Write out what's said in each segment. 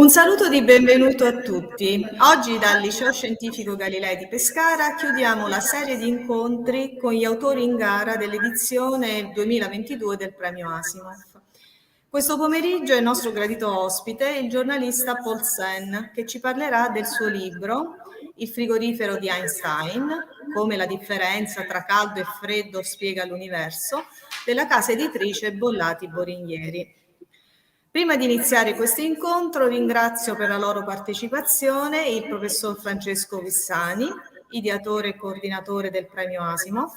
Un saluto di benvenuto a tutti. Oggi dal Liceo Scientifico Galilei di Pescara chiudiamo la serie di incontri con gli autori in gara dell'edizione 2022 del Premio Asimov. Questo pomeriggio è il nostro gradito ospite il giornalista Paul Sen, che ci parlerà del suo libro Il frigorifero di Einstein, come la differenza tra caldo e freddo spiega l'universo, della casa editrice Bollati Boringhieri. Prima di iniziare questo incontro ringrazio per la loro partecipazione il professor Francesco Vissani, ideatore e coordinatore del Premio Asimov,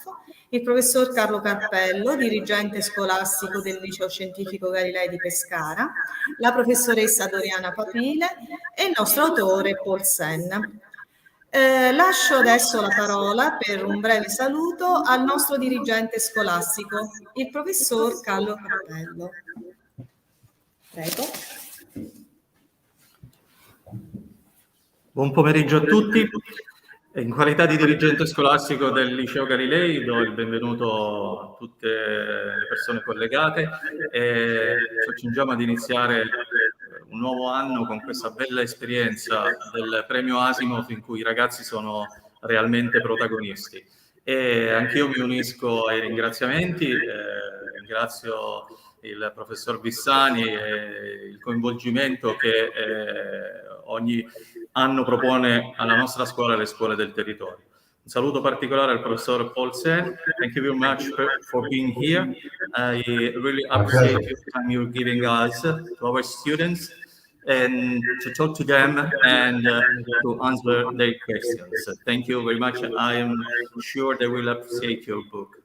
il professor Carlo Carpello, dirigente scolastico del Liceo Scientifico Galilei di Pescara, la professoressa Doriana Papile e il nostro autore Paul Sen. Lascio adesso la parola per un breve saluto al nostro dirigente scolastico, il professor Carlo Carpello. Prego. Buon pomeriggio a tutti. In qualità di dirigente scolastico del Liceo Galilei do il benvenuto a tutte le persone collegate e ci accingiamo ad iniziare un nuovo anno con questa bella esperienza del Premio Asimov in cui i ragazzi sono realmente protagonisti. E anch'io mi unisco ai ringraziamenti, ringrazio il professor Vissani e il coinvolgimento che ogni anno propone alla nostra scuola e alle scuole del territorio. Un saluto particolare al professor Paul Sen. Thank you very much for being here. I really appreciate the time you're giving us to our students and to talk to them and to answer their questions. Thank you very much. I am sure they will appreciate your book.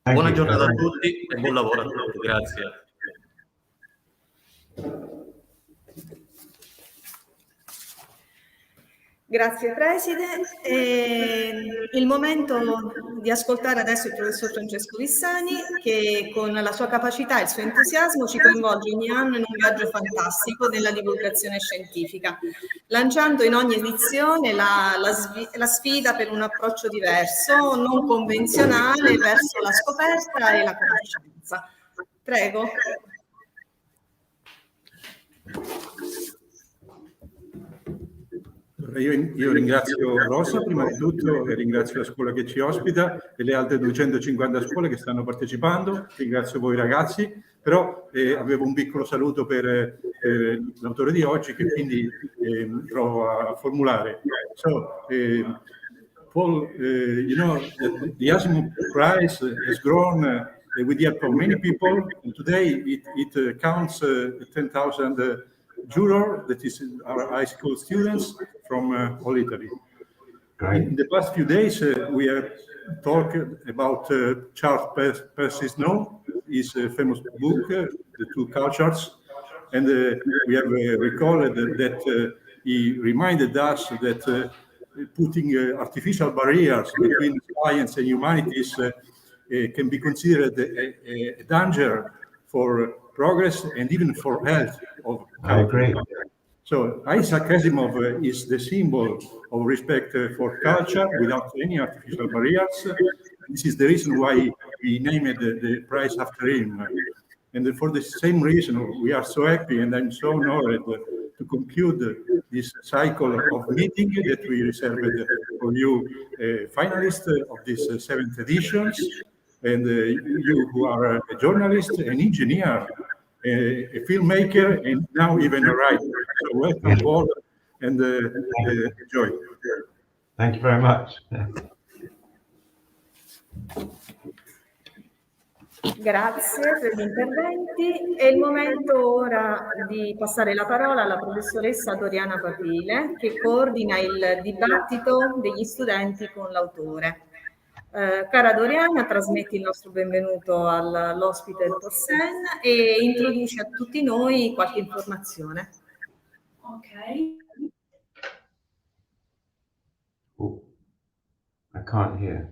Buona giornata a tutti e buon lavoro a tutti. Grazie. Grazie Preside. Il momento di ascoltare adesso il professor Francesco Vissani, che con la sua capacità e il suo entusiasmo ci coinvolge ogni anno in un viaggio fantastico nella divulgazione scientifica, lanciando in ogni edizione la sfida per un approccio diverso, non convenzionale, verso la scoperta e la conoscenza. Prego. Io ringrazio Rosa prima di tutto e ringrazio la scuola che ci ospita e le altre 250 scuole che stanno partecipando. Ringrazio voi ragazzi, però avevo un piccolo saluto per l'autore di oggi che quindi provo a formulare. So, Paul, you know, the Asimov Prize has grown with the help of many people, and today it counts 10,000 jurors, that is our high school students from all Italy. In the past few days, we have talked about Charles Percy Snow, his famous book, The Two Cultures, and we have recalled that he reminded us that putting artificial barriers between science and humanities can be considered a danger for progress and even for health. I agree. So Isaac Asimov is the symbol of respect for culture without any artificial barriers. This is the reason why we named the prize after him. And for the same reason, we are so happy and I'm so honored to conclude this cycle of meeting that we reserved for you, finalists of this 7th edition, and you who are a journalist, an engineer, a filmmaker, and now even a writer. So welcome, Paul, and enjoy. Thank you very much. Grazie per gli interventi. È il momento ora di passare la parola alla professoressa Doriana Papile, che coordina il dibattito degli studenti con l'autore. Cara Doriana, trasmetti il nostro benvenuto all'ospite del Paul Sen e introduci a tutti noi qualche informazione. Ok. Oh, I can't hear.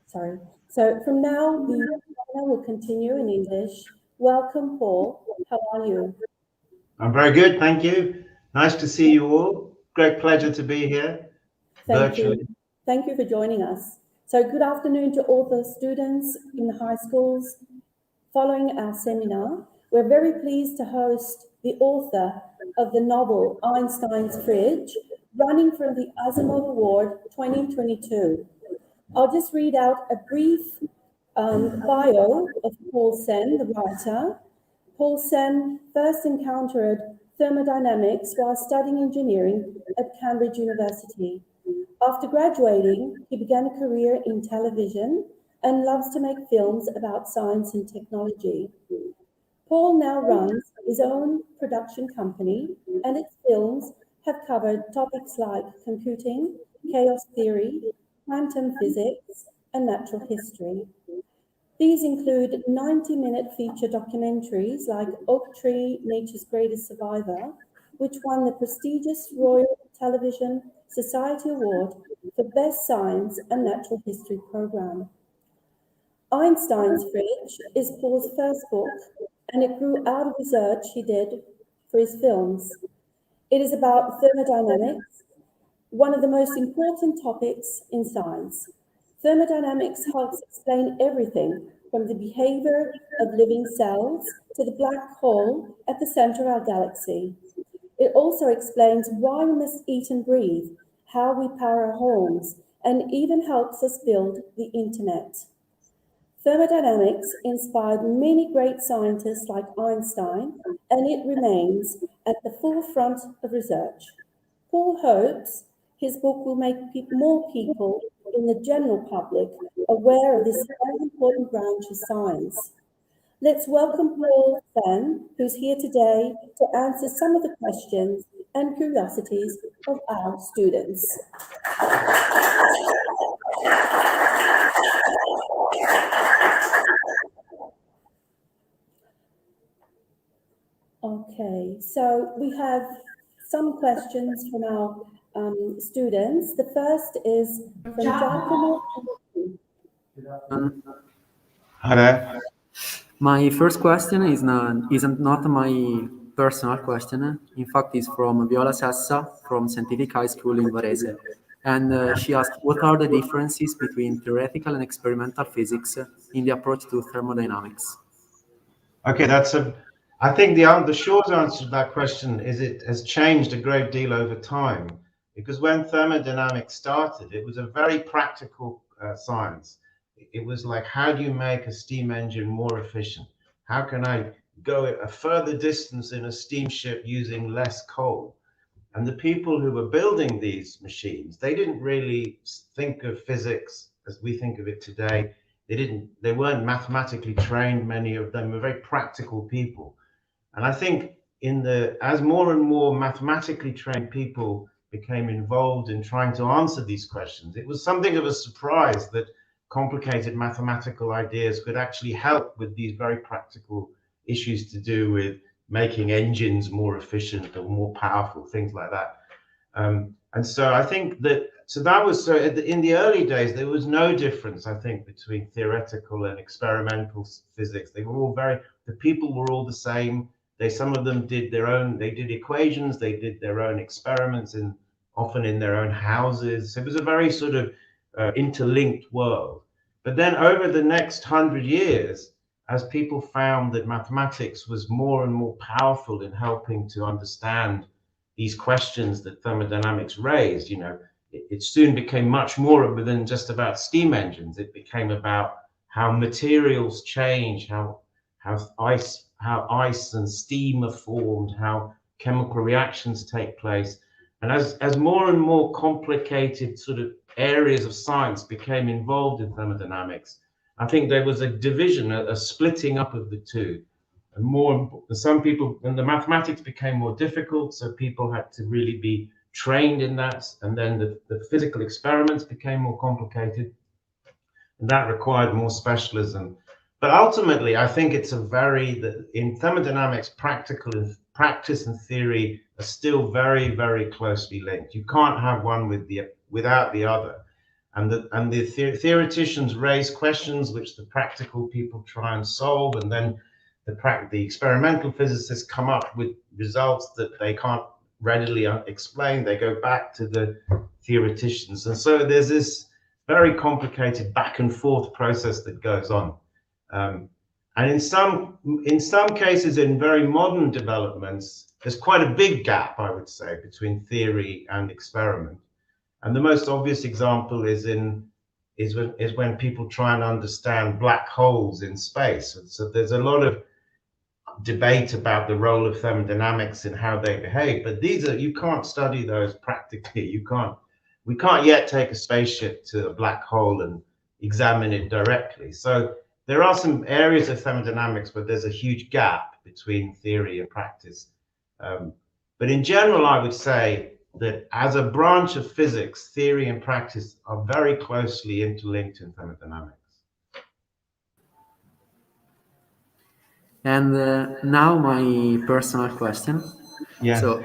Sorry. So from now, the webinar will continue in English. Welcome, Paul. How are you? I'm very good, thank you. Nice to see you all. Great pleasure to be here. Thank you. Thank you for joining us. So good afternoon to all the students in the high schools Following our seminar, we're very pleased to host the author of the novel Einstein's Fridge, running from the Asimov Award 2022. I'll just read out a brief bio of Paul Sen, the writer. Paul Sen first encountered thermodynamics while studying engineering at Cambridge University. After graduating, he began a career in television and loves to make films about science and technology. Paul now runs his own production company, and its films have covered topics like computing, chaos theory, quantum physics, and natural history. These include 90-minute feature documentaries like Oak Tree, Nature's Greatest Survivor, which won the prestigious Royal Television Society Award for Best Science and Natural History Program. Einstein's Fridge is Paul's first book, and it grew out of research he did for his films. It is about thermodynamics, one of the most important topics in science. Thermodynamics helps explain everything from the behavior of living cells to the black hole at the center of our galaxy. It also explains why we must eat and breathe, how we power our homes, and even helps us build the internet. Thermodynamics inspired many great scientists like Einstein, and it remains at the forefront of research. Paul hopes his book will make more people in the general public aware of this very important branch of science. Let's welcome Paul Sen, who's here today to answer some of the questions and curiosities of our students. Okay, so we have some questions from our students. The first is from Giacomo. Hi there. My first question isn't not my personal question. In fact, it's from Viola Sessa from Scientific High School in Varese. And she asked, what are the differences between theoretical and experimental physics in the approach to thermodynamics? Okay, I think the short answer to that question is it has changed a great deal over time, because when thermodynamics started, it was a very practical science. It was like, how do you make a steam engine more efficient? How can I go a further distance in a steamship using less coal? And the people who were building these machines, they didn't really think of physics as we think of it today. They weren't mathematically trained. Many of them were very practical people. And I think as more and more mathematically trained people became involved in trying to answer these questions, it was something of a surprise that complicated mathematical ideas could actually help with these very practical issues to do with making engines more efficient or more powerful, things like that. And so I think that in the early days, there was no difference, I think, between theoretical and experimental physics. The people were all the same. Some of them did they did equations, they did their own experiments, often in their own houses. So it was a very sort of interlinked world. But then over the next 100 years, as people found that mathematics was more and more powerful in helping to understand these questions that thermodynamics raised, it soon became much more than just about steam engines. It became about how materials change, how ice and steam are formed, how chemical reactions take place. And as more and more complicated sort of areas of science became involved in thermodynamics, I think there was a division, a splitting up of the two. And the mathematics became more difficult, so people had to really be trained in that. And then the physical experiments became more complicated, and that required more specialism. But ultimately, I think in thermodynamics, practice and theory are still very, very closely linked. You can't have one without the other. And the theoreticians raise questions which the practical people try and solve, and then the experimental physicists come up with results that they can't readily explain. They go back to the theoreticians, and so there's this very complicated back and forth process that goes on. And in some cases, in very modern developments, there's quite a big gap, I would say, between theory and experiment. And the most obvious example is when people try and understand black holes in space. And so there's a lot of debate about the role of thermodynamics and how they behave, but you can't study those practically. We can't yet take a spaceship to a black hole and examine it directly. So there are some areas of thermodynamics where there's a huge gap between theory and practice. But in general, I would say that as a branch of physics, theory and practice are very closely interlinked in thermodynamics. And now my personal question. Yeah. So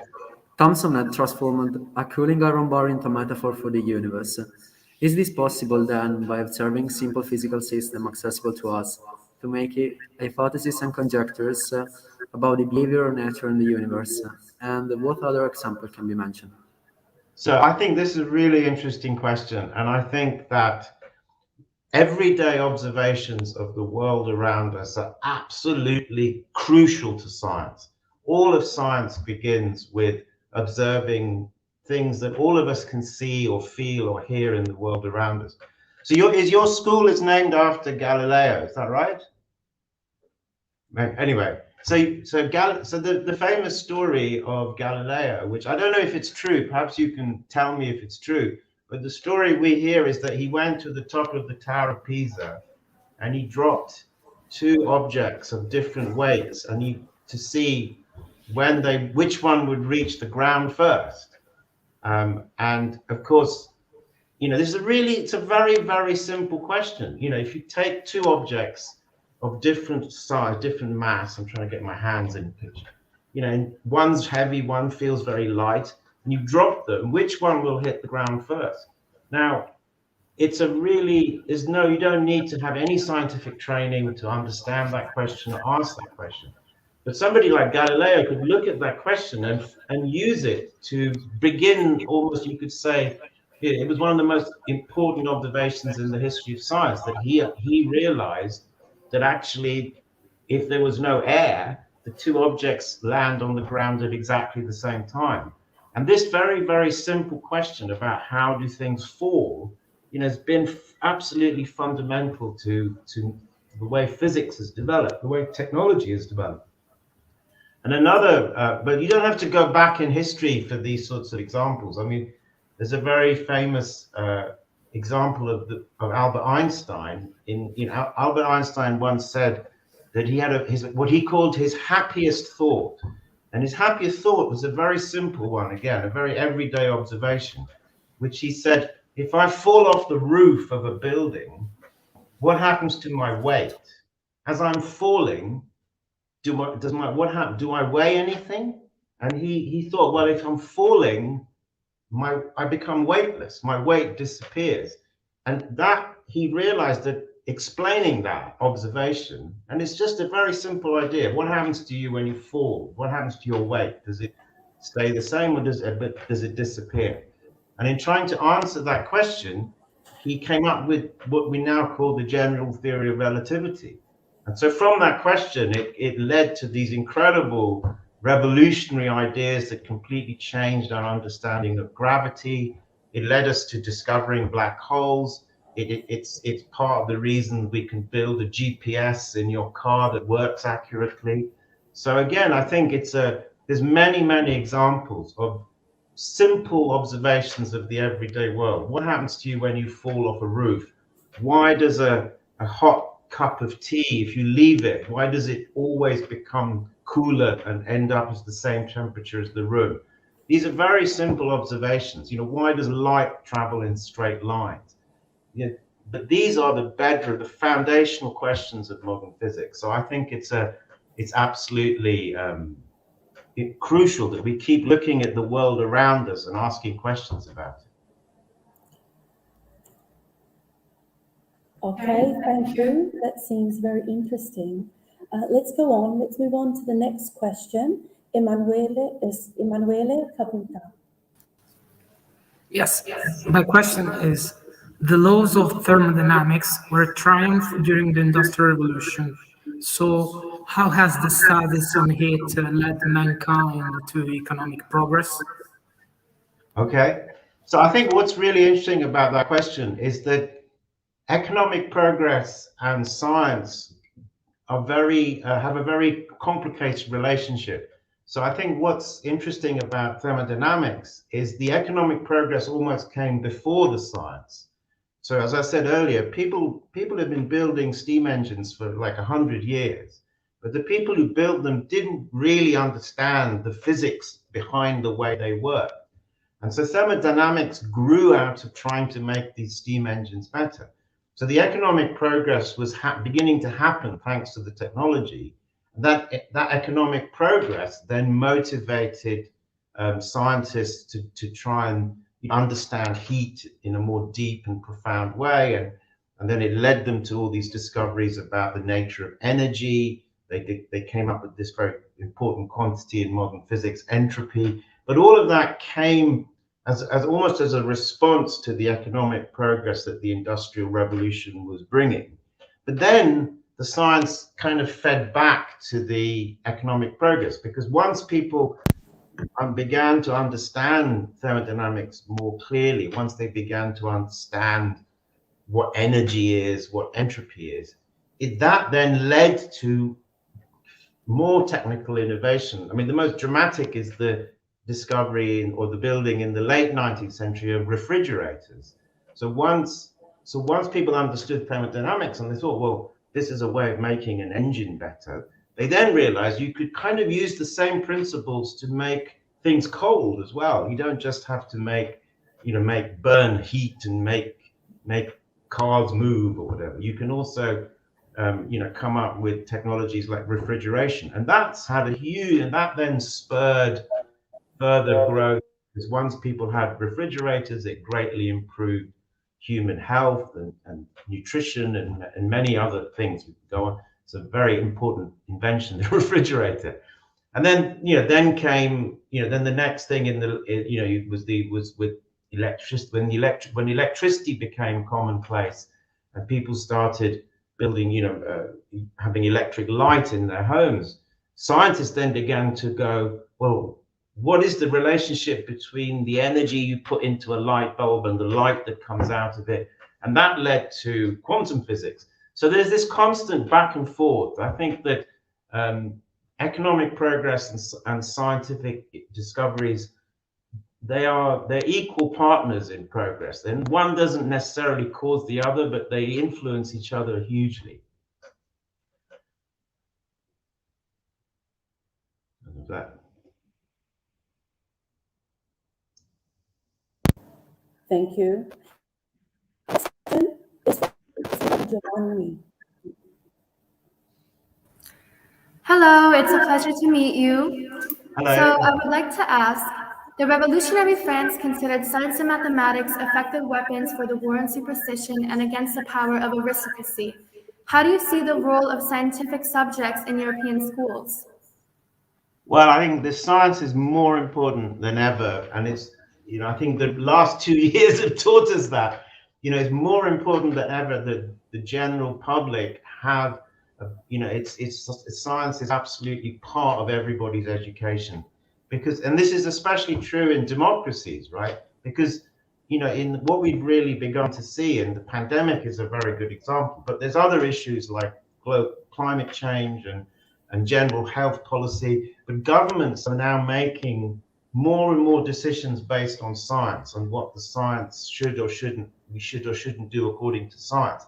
Thomson had transformed a cooling iron bar into a metaphor for the universe. Is this possible then by observing simple physical systems accessible to us to make hypotheses and conjectures about the behavior or nature in the universe? And what other example can be mentioned? So I think this is a really interesting question. And I think that everyday observations of the world around us are absolutely crucial to science. All of science begins with observing things that all of us can see or feel or hear in the world around us. So your school is named after Galileo, is that right? Anyway, so the famous story of Galileo, which I don't know if it's true, perhaps you can tell me if it's true, but the story we hear is that he went to the top of the Tower of Pisa and he dropped two objects of different weights to see which one would reach the ground first. And of course, it's a very, very simple question. If you take two objects of different size, different mass, I'm trying to get my hands in the picture, and one's heavy, one feels very light, and you drop them, which one will hit the ground first? Now, you don't need to have any scientific training to understand that question or ask that question. But somebody like Galileo could look at that question and use it to begin almost, you could say, it was one of the most important observations in the history of science, that he realized that actually, if there was no air, the two objects land on the ground at exactly the same time. And this very, very simple question about how do things fall, has been absolutely fundamental to the way physics has developed, the way technology has developed. And but you don't have to go back in history for these sorts of examples. I mean, there's a very famous example of Albert Einstein. Albert Einstein once said that he had what he called his happiest thought. And his happiest thought was a very simple one, again, a very everyday observation, which he said, if I fall off the roof of a building, what happens to my weight? As I'm falling, what happens? Do I weigh anything? And he thought, well, if I'm falling, I become weightless. My weight disappears. And that he realized that explaining that observation, and it's just a very simple idea. What happens to you when you fall? What happens to your weight? Does it stay the same or does it disappear? And in trying to answer that question, he came up with what we now call the general theory of relativity. And so from that question, it led to these incredible revolutionary ideas that completely changed our understanding of gravity. It led us to discovering black holes. It's part of the reason we can build a GPS in your car that works accurately. So again, I think there's many, many examples of simple observations of the everyday world. What happens to you when you fall off a roof? Why does a hot cup of tea, if you leave it, why does it always become cooler and end up as the same temperature as the room? These are very simple observations. Why does light travel in straight lines? But these are the foundational questions of modern physics. So I think it's absolutely crucial that we keep looking at the world around us and asking questions about it. Okay, thank you. That seems very interesting. Let's go on. Let's move on to the next question. Emanuele Caputa. Yes, my question is, the laws of thermodynamics were triumphed during the Industrial Revolution. So how has the studies on it led mankind to economic progress? Okay, so I think what's really interesting about that question is that economic progress and science are have a very complicated relationship. So I think what's interesting about thermodynamics is the economic progress almost came before the science. So as I said earlier, people have been building steam engines for like 100 years, but the people who built them didn't really understand the physics behind the way they work. And so thermodynamics grew out of trying to make these steam engines better. So the economic progress was beginning to happen thanks to the technology. That economic progress then motivated scientists to try and understand heat in a more deep and profound way. And then it led them to all these discoveries about the nature of energy. They came up with this very important quantity in modern physics, entropy. But all of that came as almost as a response to the economic progress that the Industrial Revolution was bringing. But then the science kind of fed back to the economic progress, because once people began to understand thermodynamics more clearly, once they began to understand what energy is, what entropy is, that then led to more technical innovation. I mean, the most dramatic is the discovery or the building in the late 19th century of refrigerators. So once people understood thermodynamics and they thought, well, this is a way of making an engine better, they then realized you could kind of use the same principles to make things cold as well. You don't just have to make burn heat and make cars move or whatever. You can also come up with technologies like refrigeration, and that's had a huge, and that then spurred further growth, because once people had refrigerators, it greatly improved human health and nutrition and many other things. We could go on. It's a very important invention, the refrigerator. And then then came then the next thing was with electricity. When electricity became commonplace and people started building having electric light in their homes, scientists then began to go, well, what is the relationship between the energy you put into a light bulb and the light that comes out of it? And that led to quantum physics. So there's this constant back and forth. I think that economic progress and scientific discoveries, they're equal partners in progress. Then one doesn't necessarily cause the other, but they influence each other hugely. That. Thank you. Giovanni. Hello, it's a pleasure to meet you. Hello. So I would like to ask, the revolutionary France considered science and mathematics effective weapons for the war on superstition and against the power of aristocracy. How do you see the role of scientific subjects in European schools? Well, I think the science is more important than ever, and it's I think the last 2 years have taught us that it's more important than ever that the general public have science is absolutely part of everybody's education, and this is especially true in democracies, right? Because in what we've really begun to see, and the pandemic is a very good example, but there's other issues like climate change and general health policy, but governments are now making more and more decisions based on science, on what the science should or shouldn't do according to science.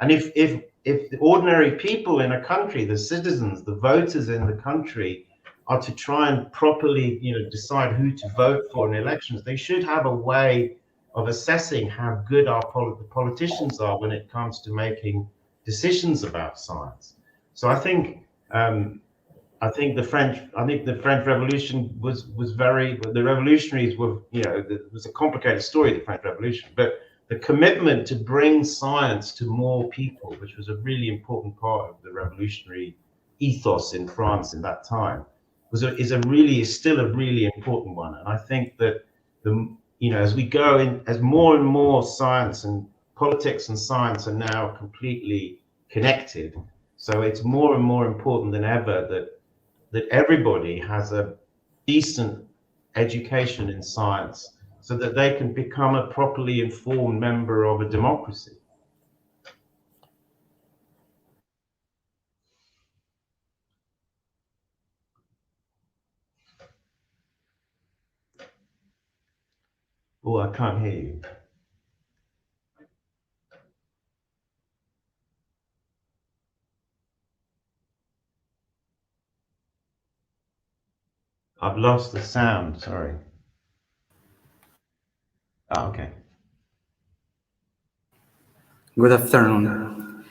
And if the ordinary people in a country, the citizens, the voters in the country, are to try and properly decide who to vote for in elections, they should have a way of assessing how good the politicians are when it comes to making decisions about science. So I think the French Revolution was very. The revolutionaries were, it was a complicated story, the French Revolution, but the commitment to bring science to more people, which was a really important part of the revolutionary ethos in France in that time, is still a really important one. And I think that as we go in, as more and more science and politics and science are now completely connected, So it's more and more important than ever that everybody has a decent education in science so that they can become a properly informed member of a democracy. Oh, I can't hear you. I've lost the sound, sorry. Oh, okay. Good afternoon.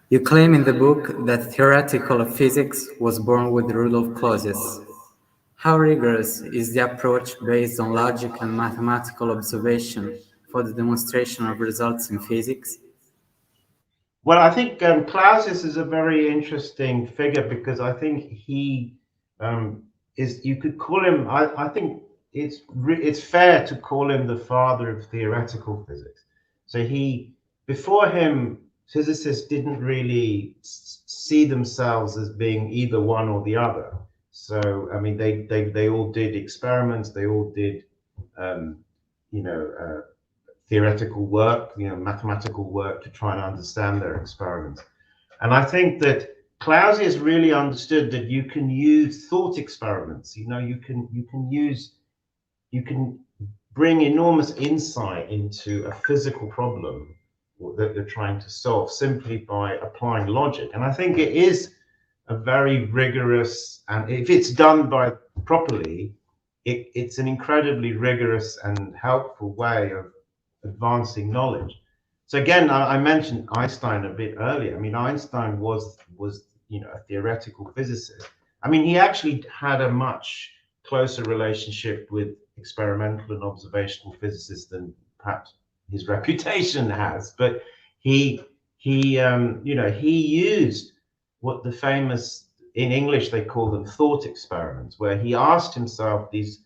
You claim in the book that theoretical physics was born with the rule of causes. How rigorous is the approach based on logic and mathematical observation for the demonstration of results in physics? Well, I think Clausius is a very interesting figure because I think he is, you could call him, I think it's fair to call him the father of theoretical physics. So before him, physicists didn't really see themselves as being either one or the other. So, I mean, they all did experiments, they all did, theoretical work, mathematical work to try and understand their experiments. And I think that Clausius really understood that you can use thought experiments. You can bring enormous insight into a physical problem that they're trying to solve simply by applying logic. And I think it is a very rigorous, and if it's done properly, it's an incredibly rigorous and helpful way of advancing knowledge. So again, I mentioned Einstein a bit earlier. I mean, Einstein was a theoretical physicist. I mean, he actually had a much closer relationship with experimental and observational physicists than perhaps his reputation has. But he used what the famous, in English they call them thought experiments, where he asked himself these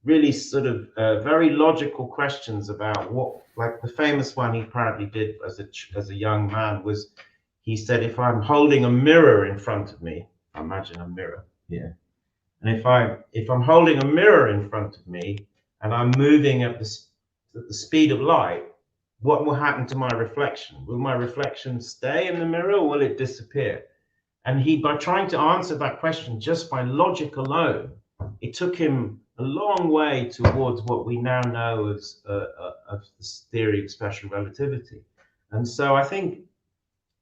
really sort of very logical questions about what, like the famous one he apparently did as a young man was, he said, if I'm holding a mirror in front of me, imagine a mirror here, and if I'm holding a mirror in front of me and I'm moving at the speed of light, what will happen to my reflection? Will my reflection stay in the mirror or will it disappear? And by trying to answer that question just by logic alone, it took him a long way towards what we now know as of the theory of special relativity. And so I think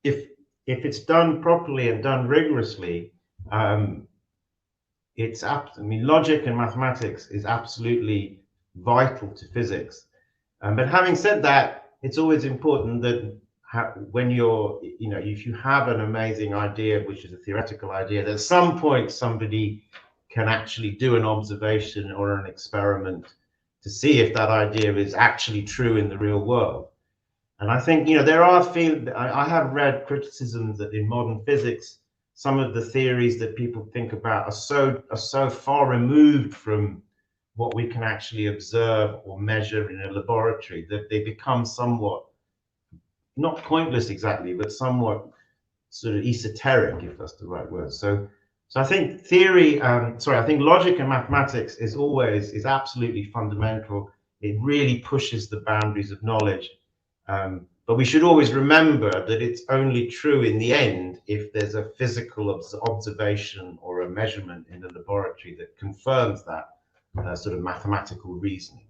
if it's done properly and done rigorously, logic and mathematics is absolutely vital to physics. But having said that, it's always important that when if you have an amazing idea, which is a theoretical idea, that at some point somebody can actually do an observation or an experiment to see if that idea is actually true in the real world. And I think, I have read criticisms that in modern physics, some of the theories that people think about are so far removed from what we can actually observe or measure in a laboratory that they become somewhat, not pointless exactly, but somewhat sort of esoteric, if that's the right word. So I think I think logic and mathematics is absolutely fundamental. It really pushes the boundaries of knowledge. But we should always remember that it's only true in the end if there's a physical observation or a measurement in the laboratory that confirms that sort of mathematical reasoning.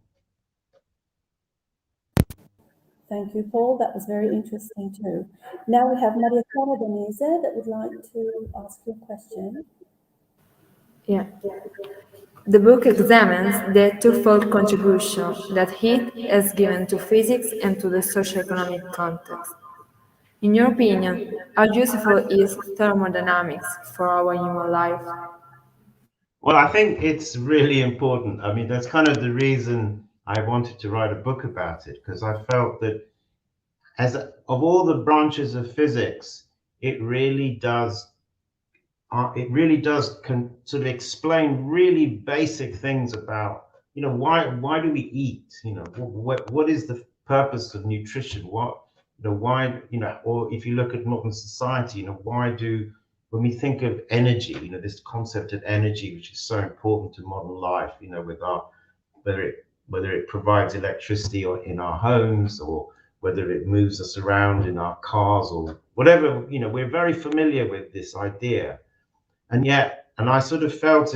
Thank you, Paul. That was very interesting too. Now we have Maria Clara Danese that would like to ask you a question. Yeah. The book examines the twofold contribution that heat has given to physics and to the socioeconomic context. In your opinion, how useful is thermodynamics for our human life? Well, I think it's really important. I mean, that's kind of the reason I wanted to write a book about it, because I felt that of all the branches of physics, it really does sort of explain really basic things about, why do we eat? What is the purpose of nutrition? Or if you look at modern society, why do when we think of energy, this concept of energy, which is so important to modern life, with our, whether it provides electricity or in our homes, or whether it moves us around in our cars or whatever, we're very familiar with this idea. And I sort of felt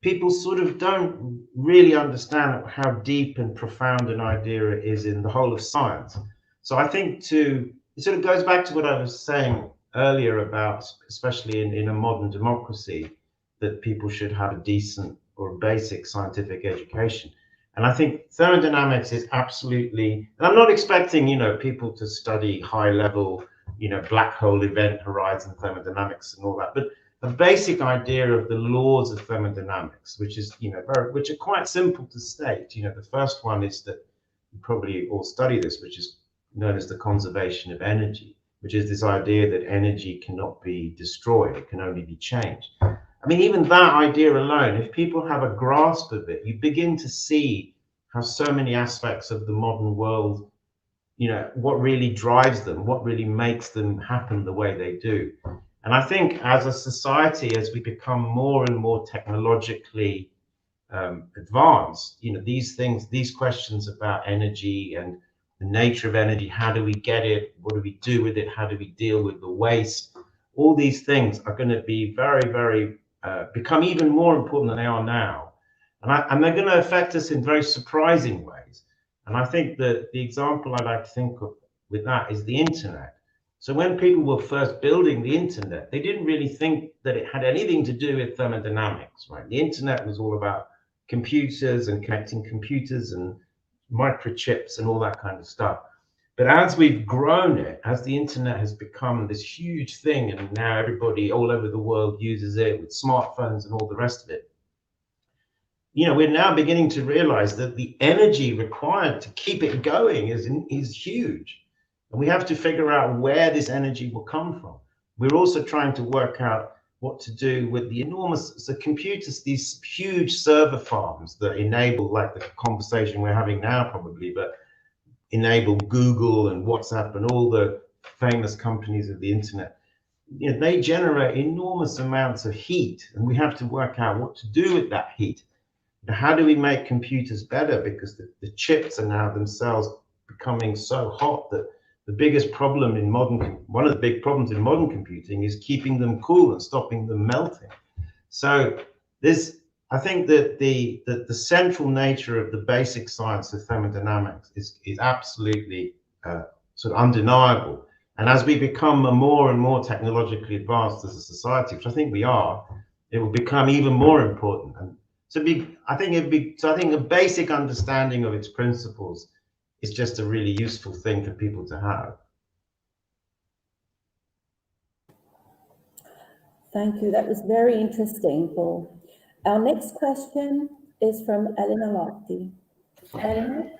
people sort of don't really understand how deep and profound an idea it is in the whole of science. So I think it sort of goes back to what I was saying earlier about, especially in a modern democracy, that people should have a decent or basic scientific education. And I think thermodynamics is absolutely, and I'm not expecting, people to study high level, black hole event horizon thermodynamics and all that, but a basic idea of the laws of thermodynamics, which is, which are quite simple to state. The first one is that you probably all study this, which is known as the conservation of energy, which is this idea that energy cannot be destroyed, it can only be changed. I mean, even that idea alone, if people have a grasp of it, you begin to see how so many aspects of the modern world, what really drives them, what really makes them happen the way they do. And I think as a society, as we become more and more technologically advanced, these questions about energy and the nature of energy, how do we get it, what do we do with it, how do we deal with the waste, all these things are going to be very, very, become even more important than they are now. And they're going to affect us in very surprising ways. And I think that the example I like to think of with that is the internet. So when people were first building the internet, they didn't really think that it had anything to do with thermodynamics, right? The internet was all about computers and connecting computers and microchips and all that kind of stuff. But as we've grown it, as the internet has become this huge thing, and now everybody all over the world uses it with smartphones and all the rest of it, we're now beginning to realize that the energy required to keep it going is huge. And we have to figure out where this energy will come from. We're also trying to work out what to do with the enormous computers, these huge server farms that enable, like the conversation we're having now probably, but enable Google and WhatsApp and all the famous companies of the internet. They generate enormous amounts of heat, and we have to work out what to do with that heat. How do we make computers better? Because the chips are now themselves becoming so hot that the biggest problem in one of the big problems in modern computing is keeping them cool and stopping them melting. So I think that the central nature of the basic science of thermodynamics is absolutely sort of undeniable. And as we become more and more technologically advanced as a society, which I think we are, it will become even more important. And I think a basic understanding of its principles is just a really useful thing for people to have. Thank you. That was very interesting, Paul. Our next question is from Elena Lotti. Elena?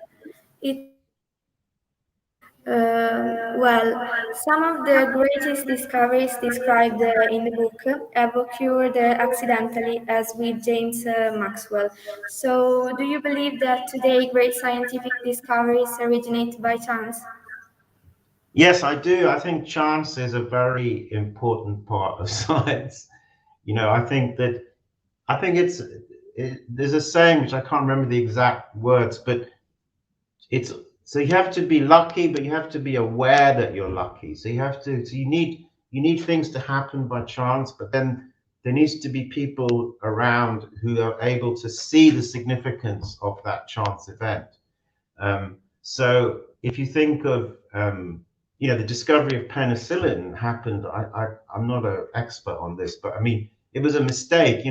Well, some of the greatest discoveries described in the book have occurred accidentally, as with James Maxwell. So, do you believe that today great scientific discoveries originate by chance? Yes, I do. I think chance is a very important part of science. I think there's a saying, which I can't remember the exact words, but so you have to be lucky, but you have to be aware that you're lucky. So you need things to happen by chance, but then there needs to be people around who are able to see the significance of that chance event. So if you think of, the discovery of penicillin happened. I'm not an expert on this, but I mean, it was a mistake.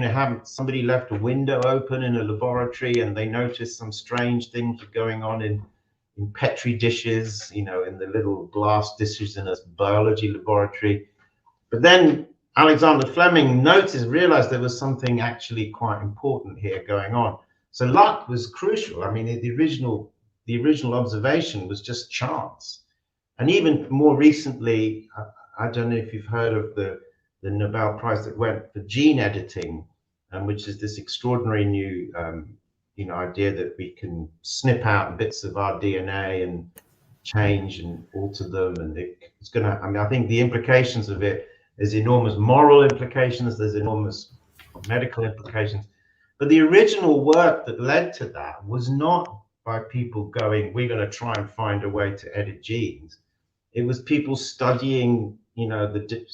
Somebody left a window open in a laboratory and they noticed some strange things were going on in Petri dishes, in the little glass dishes in a biology laboratory. But then Alexander Fleming realized there was something actually quite important here going on. So luck was crucial. I mean, the original observation was just chance. And even more recently, I don't know if you've heard of the Nobel Prize that went for gene editing, which is this extraordinary new idea that we can snip out bits of our DNA and change and alter them, and it's going to. I mean, I think the implications of it There's enormous moral implications, there's enormous medical implications. But the original work that led to that was not by people going, we're going to try and find a way to edit genes. It was people studying, you know, the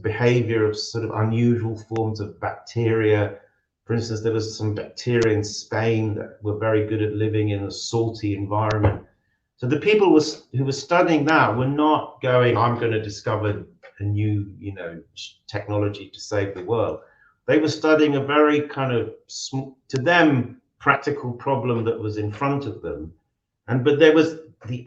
behavior of sort of unusual forms of bacteria. For instance, there was some bacteria in Spain that were very good at living in a salty environment. So the people who were studying that were not going, I'm going to discover a new, you know, technology to save the world. They were studying a very kind of, to them, practical problem that was in front of them. But there was the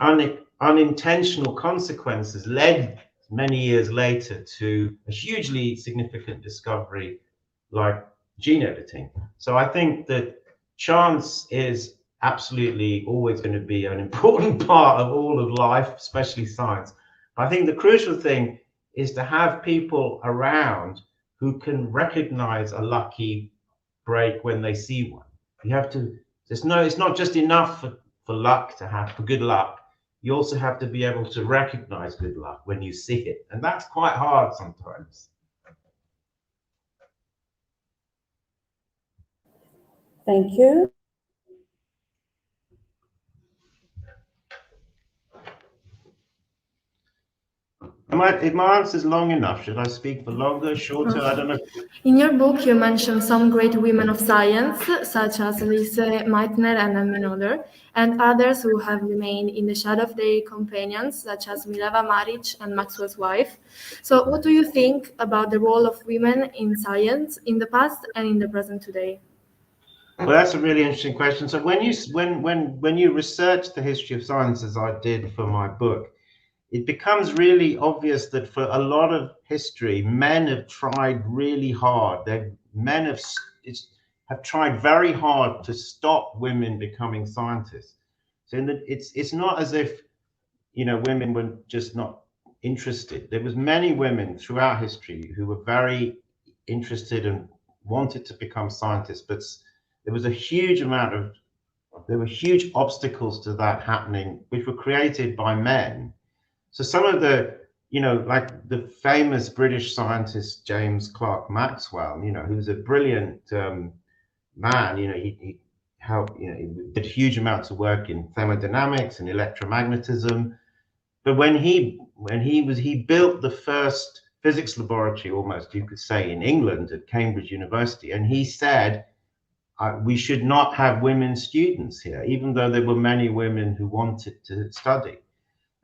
unintentional consequences led many years later to a hugely significant discovery like gene editing. So I think that chance is absolutely always going to be an important part of all of life, especially science. I think the crucial thing is to have people around who can recognize a lucky break when they see one. You have to, it's not just enough for luck to have, for good luck. You also have to be able to recognize good luck when you see it. And that's quite hard sometimes. Thank you. If my answer is long enough, should I speak for longer, shorter? I don't know. In your book, you mention some great women of science, such as Lise Meitner and Emmy Noether, and others who have remained in the shadow of their companions, such as Mileva Maric and Maxwell's wife. So what do you think about the role of women in science in the past and in the present today? Well, that's a really interesting question. So when you research the history of science, as I did for my book, it becomes really obvious that for a lot of history, men have tried really hard. Men have tried very hard to stop women becoming scientists. So it's not as if, you know, women were just not interested. There was many women throughout history who were very interested and wanted to become scientists, but there was a huge there were huge obstacles to that happening, which were created by men. So some of the, you know, like the famous British scientist, James Clerk Maxwell, you know, who was a brilliant man, you know, he helped, you know, he did huge amounts of work in thermodynamics and electromagnetism. But when he built the first physics laboratory, almost you could say, in England at Cambridge University, and he said, we should not have women students here, even though there were many women who wanted to study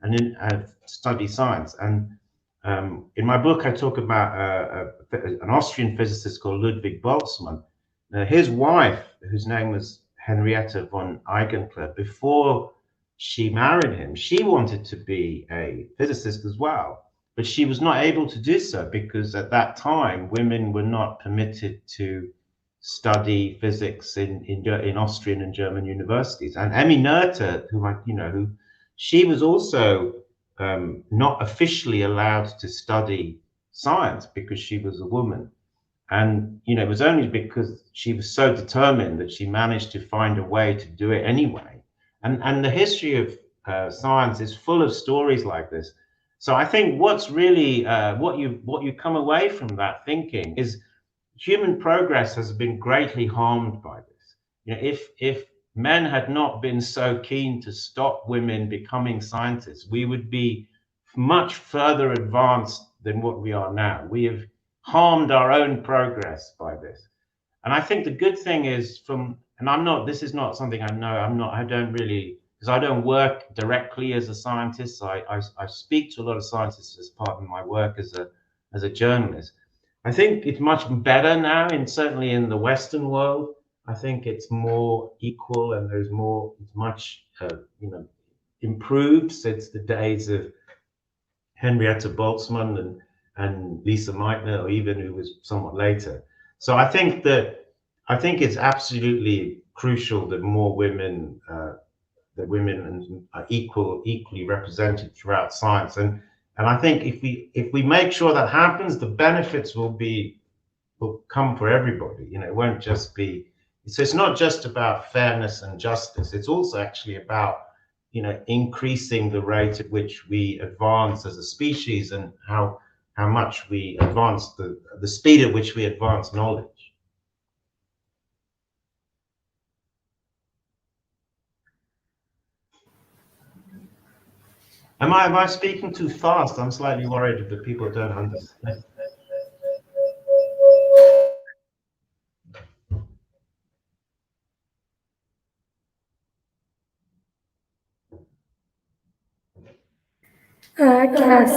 and study science. And in my book, I talk about an Austrian physicist called Ludwig Boltzmann. His wife, whose name was Henrietta von Eigenkleur, before she married him, she wanted to be a physicist as well, but she was not able to do so because at that time, women were not permitted to study physics in Austrian and German universities. And Emmy Noether, who she was also not officially allowed to study science because she was a woman. And, you know, it was only because she was so determined that she managed to find a way to do it anyway. And the history of science is full of stories like this. So I think what's really, what you come away from that thinking is human progress has been greatly harmed by this. You know, if men had not been so keen to stop women becoming scientists, we would be much further advanced than what we are now. We have harmed our own progress by this. And I think the good thing is this is not something I know, I don't really, because I don't work directly as a scientist. I speak to a lot of scientists as part of my work as a journalist. I think it's much better now, certainly in the Western world. I think it's more equal and there's more, it's much, improved since the days of Henrietta Boltzmann and Lise Meitner, or even who was somewhat later. So I think it's absolutely crucial that more women, are equally represented throughout science. And I think if we make sure that happens, the benefits will come for everybody. You know, it won't just be. So it's not just about fairness and justice. It's also actually about, you know, increasing the rate at which we advance as a species and how how much we advance, the speed at which we advance knowledge. Am I speaking too fast? I'm slightly worried that people don't understand. Cass,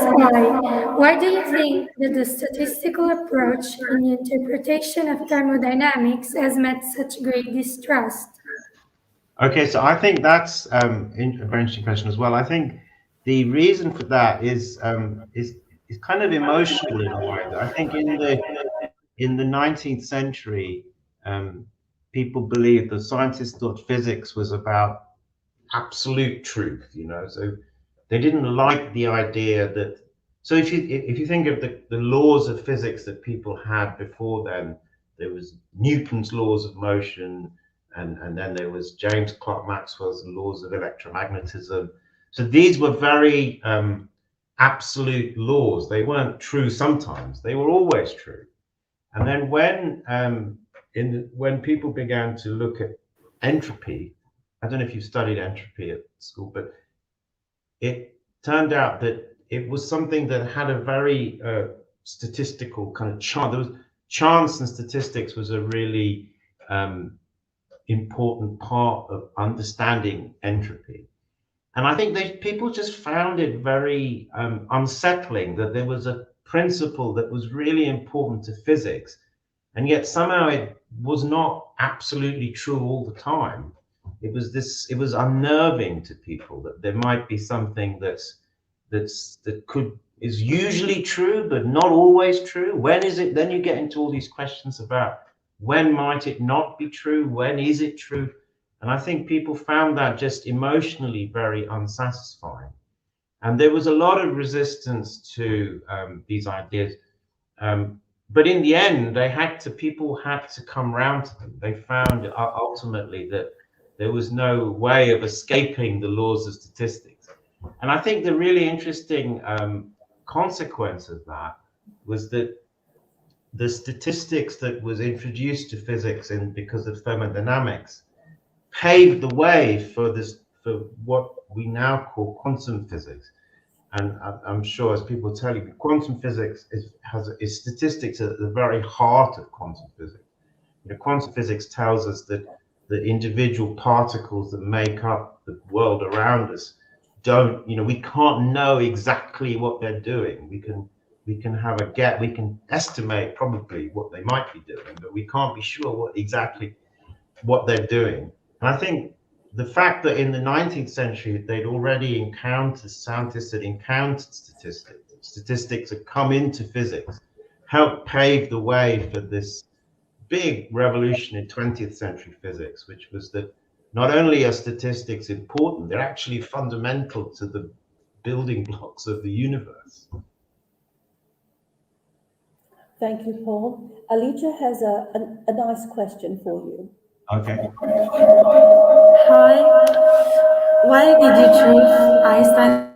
why do you think that the statistical approach in the interpretation of thermodynamics has met such great distrust? Okay, so I think that's a very interesting question as well. I think the reason for that is kind of emotional in a way. I think in the 19th century, people believed that scientists thought physics was about absolute truth, you know, so they didn't like the idea that, so if you think of the laws of physics that people had before then, there was Newton's laws of motion, and then there was James Clerk Maxwell's laws of electromagnetism. So these were very absolute laws. They weren't true sometimes, they were always true. And then when people began to look at entropy, I don't know if you studied entropy at school, but it turned out that it was something that had a very statistical kind of chance. There was chance, and statistics was a really important part of understanding entropy. And I think people just found it very unsettling that there was a principle that was really important to physics, and yet somehow it was not absolutely true all the time. It was unnerving to people that there might be something that is usually true but not always true. When is it? Then you get into all these questions about when might it not be true, when is it true? And I think people found that just emotionally very unsatisfying. And there was a lot of resistance to these ideas. But in the end, people had to come around to them. They found ultimately that there was no way of escaping the laws of statistics. And I think the really interesting consequence of that was that the statistics that was introduced to physics because of thermodynamics paved the way for what we now call quantum physics. And I'm sure, as people tell you, quantum physics is statistics at the very heart of quantum physics. You know, quantum physics tells us that the individual particles that make up the world around us we can't know exactly what they're doing. We can estimate probably what they might be doing, but we can't be sure exactly what they're doing. And I think the fact that in the 19th century they'd already encountered scientists that encountered statistics that come into physics, helped pave the way for this big revolution in 20th century physics, which was that not only are statistics important, they're actually fundamental to the building blocks of the universe. Thank you, Paul. Alicia has a nice question for you. Okay. Hi, why did you choose Einstein?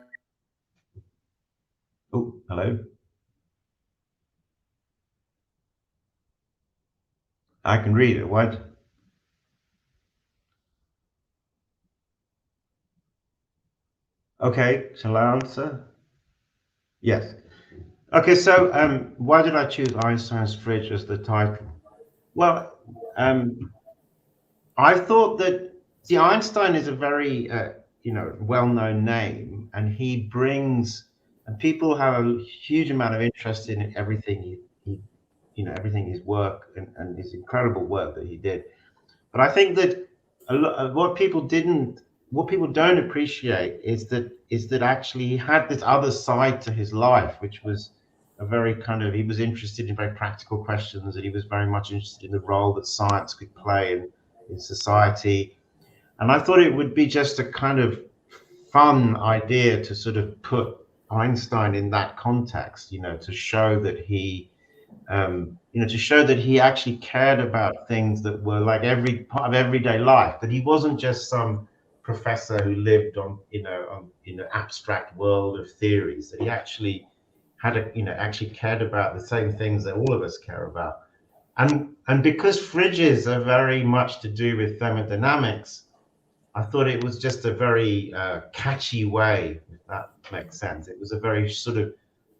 Oh, hello. I can read it. What? Okay, shall I answer? Yes. Okay, so why did I choose Einstein's Fridge as the title? Well, I thought that, see, Einstein is a very well-known name, and he brings, and people have a huge amount of interest in everything everything his work and his incredible work that he did. But I think that what people don't appreciate is that actually he had this other side to his life, which was he was interested in very practical questions, and he was very much interested in the role that science could play in society. And I thought it would be just a kind of fun idea to sort of put Einstein in that context, to show that he actually cared about things that were like every part of everyday life, that he wasn't just some professor who lived in an abstract world of theories, that he actually actually cared about the same things that all of us care about. And because fridges are very much to do with thermodynamics, I thought it was just a very catchy way, if that makes sense. It was a very sort of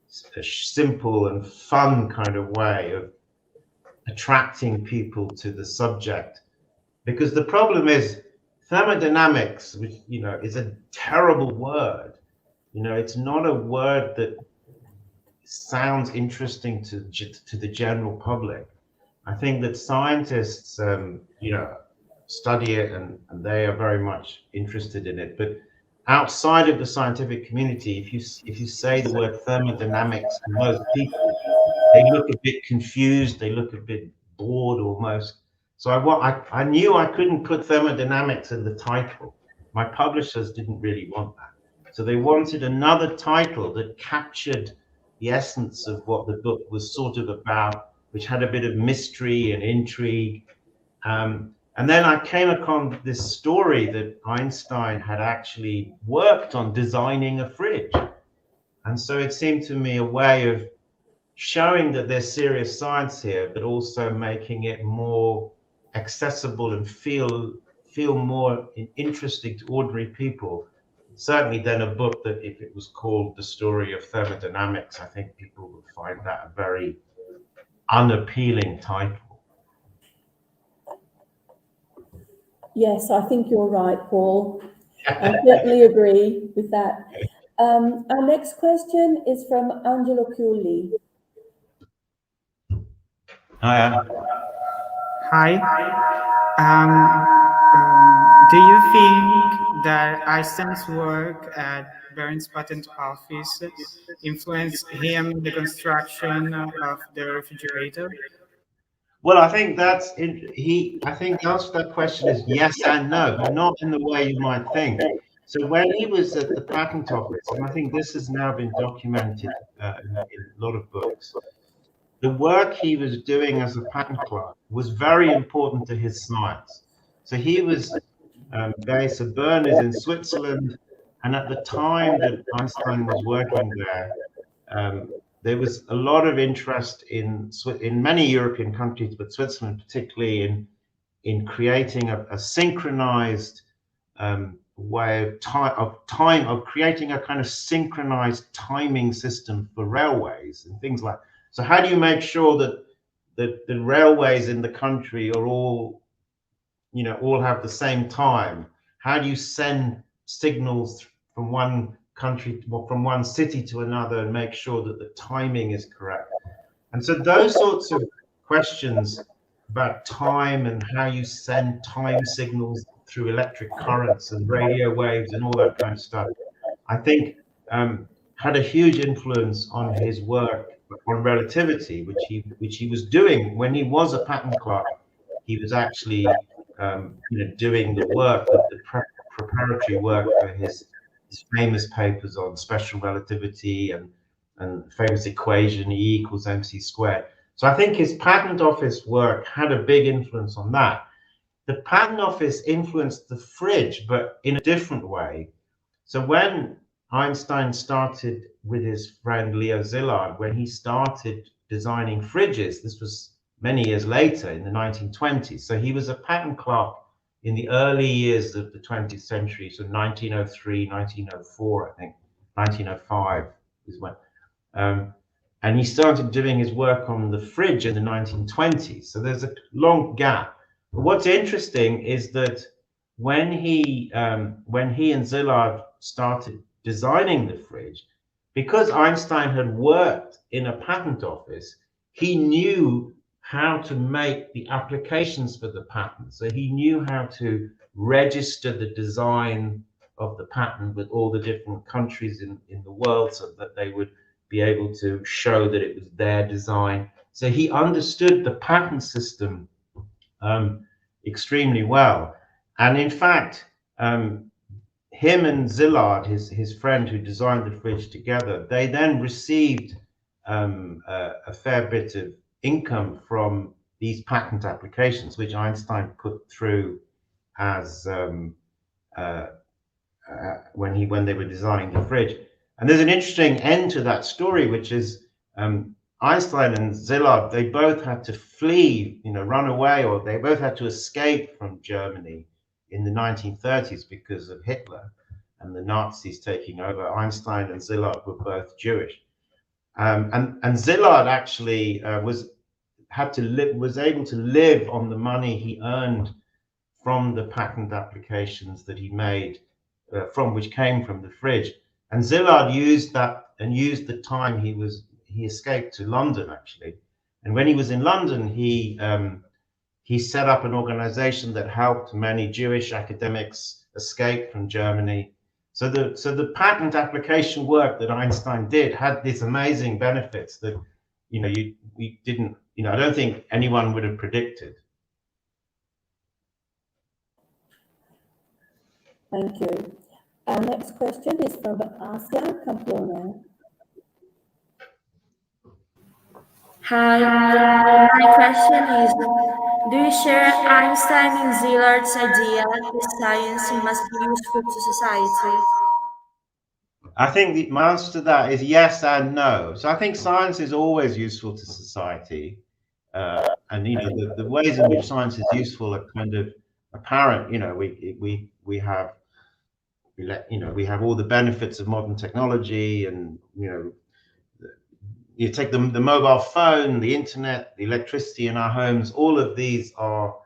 simple and fun kind of way of attracting people to the subject. Because the problem is thermodynamics, which, is a terrible word. It's not a word that sounds interesting to the general public. I think that scientists, study it and they are very much interested in it. But outside of the scientific community, if you say the word thermodynamics to most people, they look a bit confused, they look a bit bored almost. So I knew I couldn't put thermodynamics in the title. My publishers didn't really want that. So they wanted another title that captured the essence of what the book was sort of about, which had a bit of mystery and intrigue. And then I came upon this story that Einstein had actually worked on designing a fridge. And so it seemed to me a way of showing that there's serious science here, but also making it more accessible and feel more interesting to ordinary people. Certainly than a book that, if it was called The Story of Thermodynamics, I think people would find that a very unappealing title. Yes, I think you're right, Paul. I certainly agree with that. Our next question is from Angelo Chiuli. Hi. Do you think that Einstein's work at Bern's patent office influenced him in the construction of the refrigerator? Well, I think I think the answer to that question is yes and no, but not in the way you might think. So when he was at the patent office, and I think this has now been documented in a lot of books, the work he was doing as a patent clerk was very important to his science. So he was based at Bern is in Switzerland, and at the time that Einstein was working there was a lot of interest in many European countries, but Switzerland particularly, in creating a synchronized way of creating a kind of synchronized timing system for railways and things like. So how do you make sure that the railways in the country are all have the same time? How do you send signals from one country, from one city to another, and make sure that the timing is correct? And so those sorts of questions about time and how you send time signals through electric currents and radio waves and all that kind of stuff, I think had a huge influence on his work on relativity, which he was doing when he was a patent clerk. He was actually doing the work, the preparatory work for his famous papers on special relativity and famous equation E equals mc squared. So I think his patent office work had a big influence on that. The patent office influenced the fridge, but in a different way. So when Einstein started with his friend Leo Szilard, when he started designing fridges, this was many years later in the 1920s. So he was a patent clerk in the early years of the 20th century, so 1903, 1904, I think, 1905 is when. And he started doing his work on the fridge in the 1920s. So there's a long gap. But what's interesting is that when he and Szilard started designing the fridge, because Einstein had worked in a patent office, he knew how to make the applications for the patent. So he knew how to register the design of the patent with all the different countries in the world so that they would be able to show that it was their design. So he understood the patent system extremely well. And in fact, him and Szilard, his friend who designed the fridge together, they then received a fair bit of income from these patent applications, which Einstein put through as when they were designing the fridge. And there's an interesting end to that story, which is Einstein and Szilard, they both had to flee, run away, or they both had to escape from Germany in the 1930s because of Hitler and the Nazis taking over. Einstein and Szilard were both Jewish. And Szilard actually was able to live on the money he earned from the patent applications that he made, which came from the fridge. And Szilard used that and used the time he escaped to London, actually. And when he was in London, he set up an organization that helped many Jewish academics escape from Germany. So the patent application work that Einstein did had these amazing benefits that we didn't, I don't think anyone would have predicted. Thank you. Our next question is from Asia Camplone. Hi, my question is, do you share Einstein and Szilard's idea that science must be useful to society? I think my answer to that is yes and no. So I think science is always useful to society. And the ways in which science is useful are kind of apparent. We have all the benefits of modern technology, and you take the mobile phone, the internet, the electricity in our homes. All of these are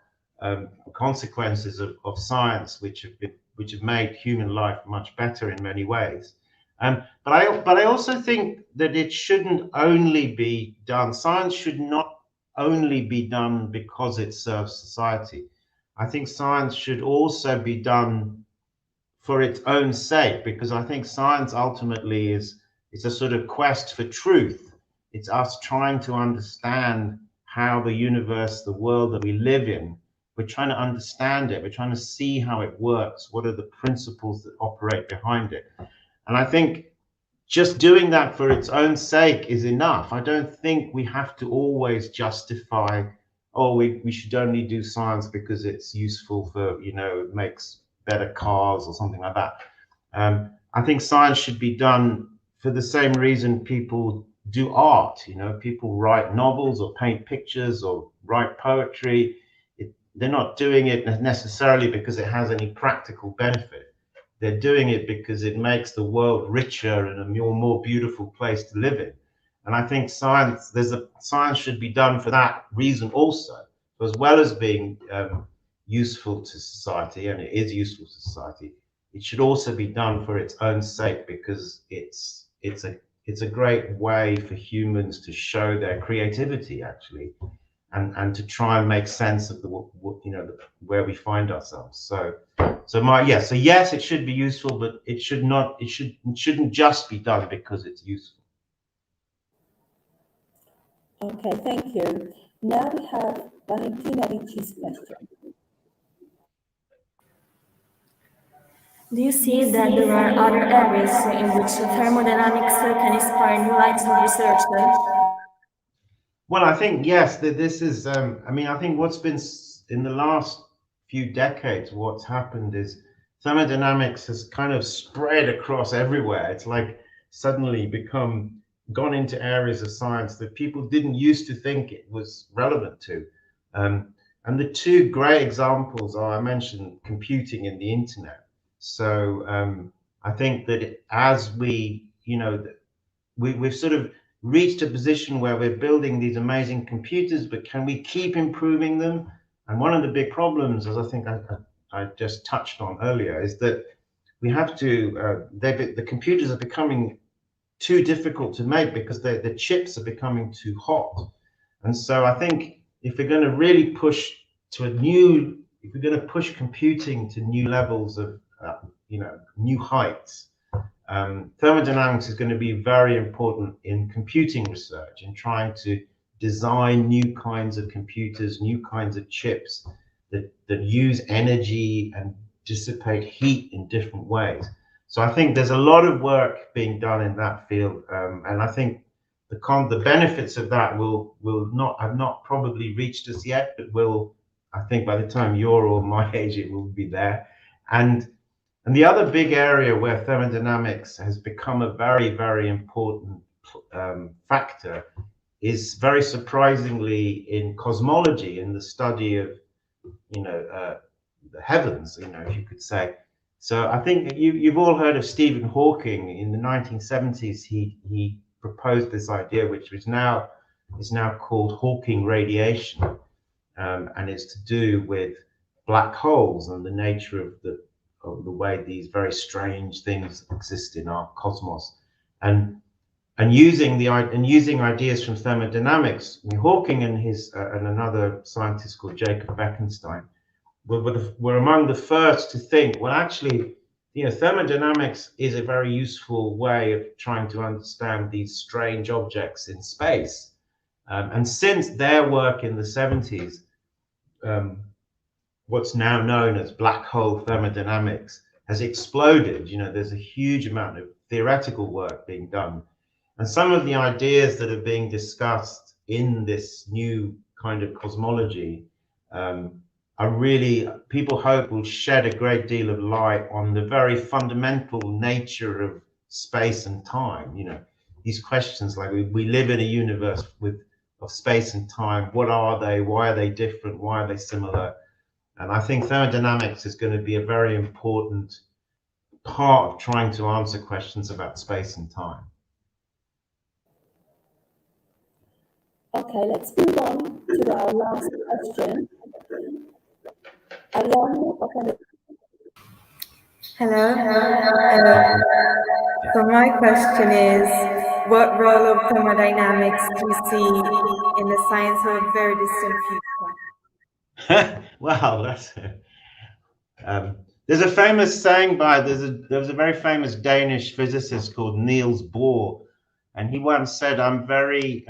consequences of science, which have made human life much better in many ways. But I also think that it shouldn't only be done. Science should not only be done because it serves society. I think science should also be done for its own sake, because I think science ultimately is a sort of quest for truth. It's us trying to understand how the universe, the world that we live in, we're trying to understand it. We're trying to see how it works. What are the principles that operate behind it? And I think just doing that for its own sake is enough. I don't think we have to always justify, we should only do science because it's useful for, it makes better cars or something like that. I think science should be done for the same reason people do art. People write novels or paint pictures or write poetry. They're not doing it necessarily because it has any practical benefit. They're doing it because it makes the world richer and a more beautiful place to live in. And I think science should be done for that reason also, as well as being useful to society, and it is useful to society. It should also be done for its own sake, because it's a great way for humans to show their creativity, actually, and to try and make sense of where we find ourselves. So yes, it should be useful, but it shouldn't just be done because it's useful. Okay, thank you. Now we have Valentina Ricci's question. Do you see that there are other areas in which thermodynamics can inspire new lines of research? Well, I think, yes, that this is, I think what's been in the last few decades, what's happened is thermodynamics has kind of spread across everywhere. It's like suddenly gone into areas of science that people didn't used to think it was relevant to. And the two great examples are, I mentioned computing and the internet. So I think that as we've sort of reached a position where we're building these amazing computers, but can we keep improving them? And one of the big problems, as I think I just touched on earlier, is that we have to, the computers are becoming too difficult to make because the chips are becoming too hot. And so I think if we're going to really push to if we're going to push computing to new levels of, new heights, thermodynamics is going to be very important in computing research, in trying to design new kinds of computers, new kinds of chips that use energy and dissipate heat in different ways. So I think there's a lot of work being done in that field, and I think the benefits of that have not probably reached us yet, but will, I think by the time you're or my age, it will be there. And And the other big area where thermodynamics has become a very, very important factor is, very surprisingly, in cosmology, in the study of, the heavens, if you could say. So I think you've all heard of Stephen Hawking. In the 1970s, he proposed this idea, which is now called Hawking radiation, and it's to do with black holes and the nature of the way these very strange things exist in our cosmos, and using ideas from thermodynamics. Hawking and and another scientist called Jacob Bekenstein were among the first to think, well, actually, thermodynamics is a very useful way of trying to understand these strange objects in space. And since their work in the 70s, what's now known as black hole thermodynamics has exploded. There's a huge amount of theoretical work being done. And some of the ideas that are being discussed in this new kind of cosmology are really, people hope, will shed a great deal of light on the very fundamental nature of space and time. These questions like, we live in a universe of space and time. What are they? Why are they different? Why are they similar? And I think thermodynamics is going to be a very important part of trying to answer questions about space and time. Okay, let's move on to our last question. Hello. So my question is, what role of thermodynamics do you see in the science of a very distant future? Wow, that's there's a famous saying there was a very famous Danish physicist called Niels Bohr, and he once said, I'm very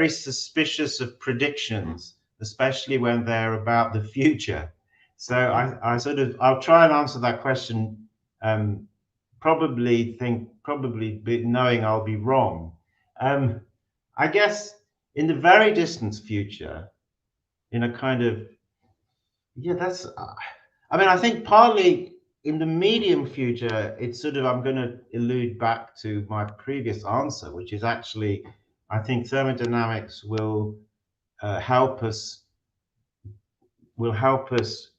suspicious of predictions, especially when they're about the future. So I'll try and answer that question, probably knowing I'll be wrong. I guess in the very distant future, in a kind of, I think partly in the medium future, it's I'm going to allude back to my previous answer, which is actually, I think thermodynamics will help us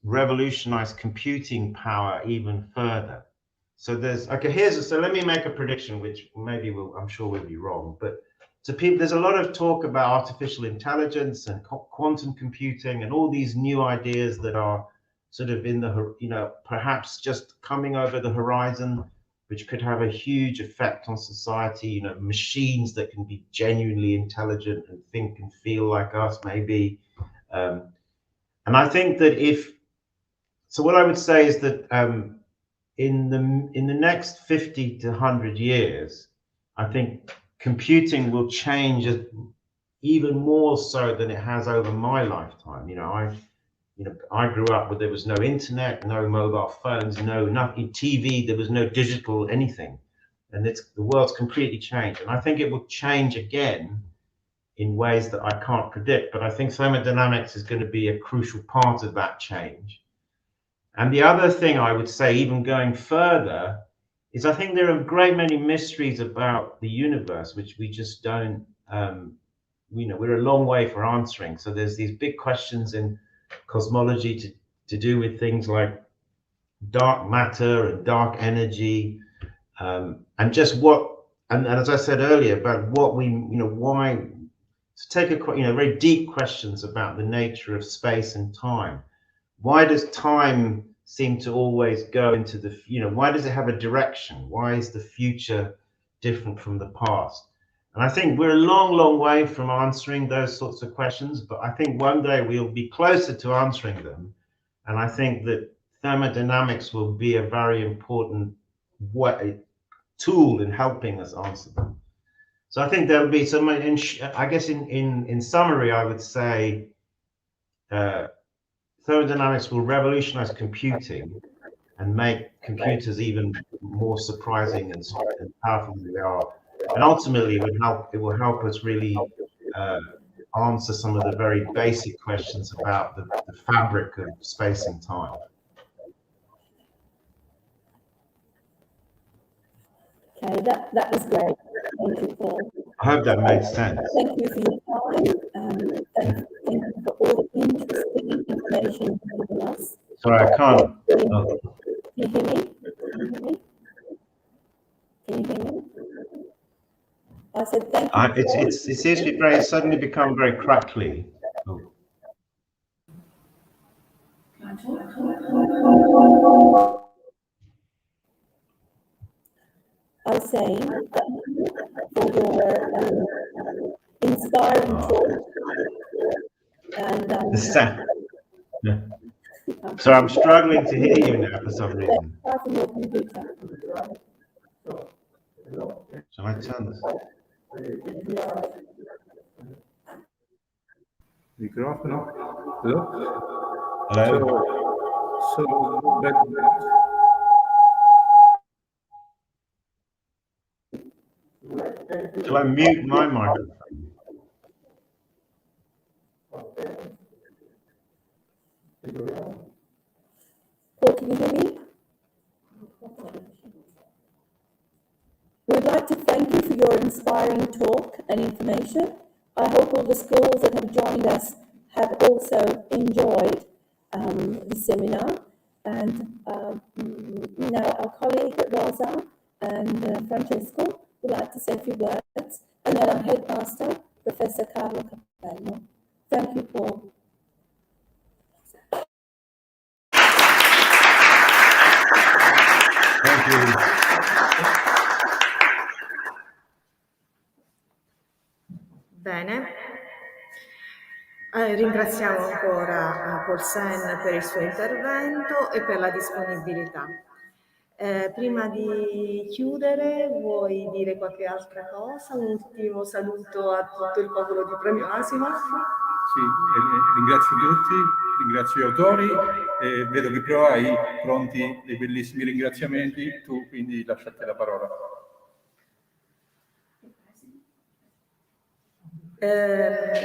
revolutionize computing power even further. So let me make a prediction, which maybe I'm sure will be wrong, but there's a lot of talk about artificial intelligence and quantum computing and all these new ideas that are in the, perhaps just coming over the horizon, which could have a huge effect on society, machines that can be genuinely intelligent and think and feel like us, maybe. And I think that what I would say is that in the next 50 to 100 years, I think computing will change even more so than it has over my lifetime. I grew up where there was no internet, no mobile phones, nothing, TV, there was no digital anything. And the world's completely changed. And I think it will change again in ways that I can't predict. But I think thermodynamics is going to be a crucial part of that change. And the other thing I would say, even going further, is I think there are a great many mysteries about the universe, which we just don't, we're a long way for answering. So there's these big questions in cosmology to do with things like dark matter and dark energy, and just and as I said earlier, about what why, to take very deep questions about the nature of space and time. Why does time seem to always go into the, why does it have a direction? Why is the future different from the past? And I think we're a long, long way from answering those sorts of questions, but I think one day we'll be closer to answering them. And I think that thermodynamics will be a very important tool in helping us answer them. So I think there'll be some, I guess in summary, I would say thermodynamics will revolutionize computing and make computers even more surprising and powerful than they are. And ultimately, it will help us really answer some of the very basic questions about the fabric of space and time. Okay, that was great. Thank you, Paul. I hope that made sense. Thank you for your time. Thank you for all the interesting information you've given us. Sorry, I can't. Oh. Can you hear me? Can you hear me? I said thank you. It seems to be suddenly become very crackly. Oh. I was saying thank you for your inspiring talk. And yeah. So I'm struggling to hear you now for some reason. Shall I turn this? Microfono. Hello? Hello? Shall I mute my microphone? Paul, can you hear me? We'd like to thank you for your inspiring talk and information. I hope all the schools that have joined us have also enjoyed the seminar. And now our colleague Rosa and Francesco would like to say a few words. And then our headmaster, Professor Carlo Cappello. Thank you, Paul. Thank you. Bene, ringraziamo ancora Paul Sen per il suo intervento e per la disponibilità. Prima di chiudere, vuoi dire qualche altra cosa? Un ultimo saluto a tutto il popolo di Premio Asimov? Sì, ringrazio tutti, ringrazio gli autori e vedo che però hai pronti dei bellissimi ringraziamenti, tu quindi lasciate la parola.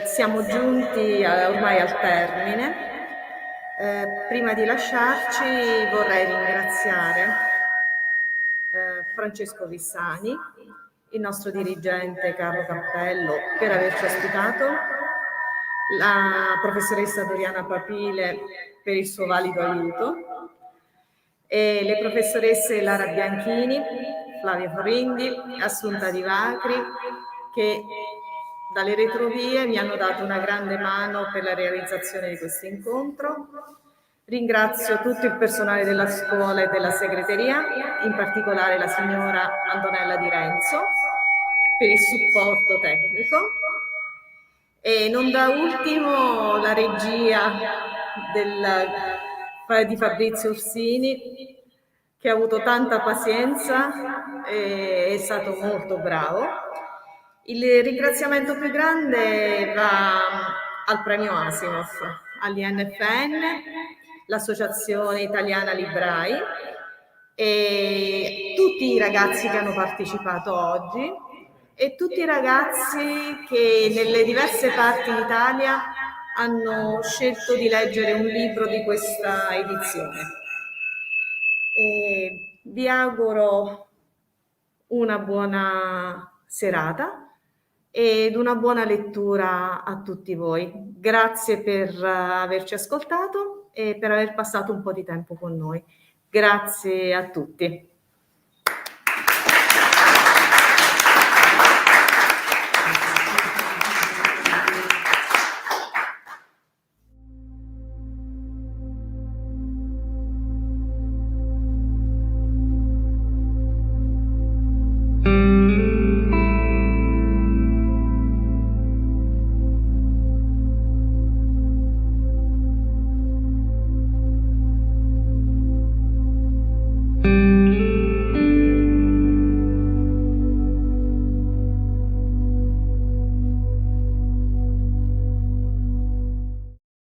Siamo giunti ormai al termine. Prima di lasciarci vorrei ringraziare Francesco Vissani, il nostro dirigente Carlo Cappello per averci ospitato, la professoressa Doriana Papile per il suo valido aiuto e le professoresse Lara Bianchini, Flavia Forindi, Assunta Di Vacri, che dalle retrovie mi hanno dato una grande mano per la realizzazione di questo incontro. Ringrazio tutto il personale della scuola e della segreteria, in particolare la signora Antonella Di Renzo, per il supporto tecnico. E non da ultimo la regia di Fabrizio Ursini, che ha avuto tanta pazienza e è stato molto bravo. Il ringraziamento più grande va al Premio Asimov, all'INFN, l'Associazione Italiana Librai e tutti i ragazzi che hanno partecipato oggi e tutti i ragazzi che nelle diverse parti d'Italia hanno scelto di leggere un libro di questa edizione. E vi auguro una buona serata ed una buona lettura a tutti voi. Grazie per averci ascoltato e per aver passato un po' di tempo con noi. Grazie a tutti. Thank you.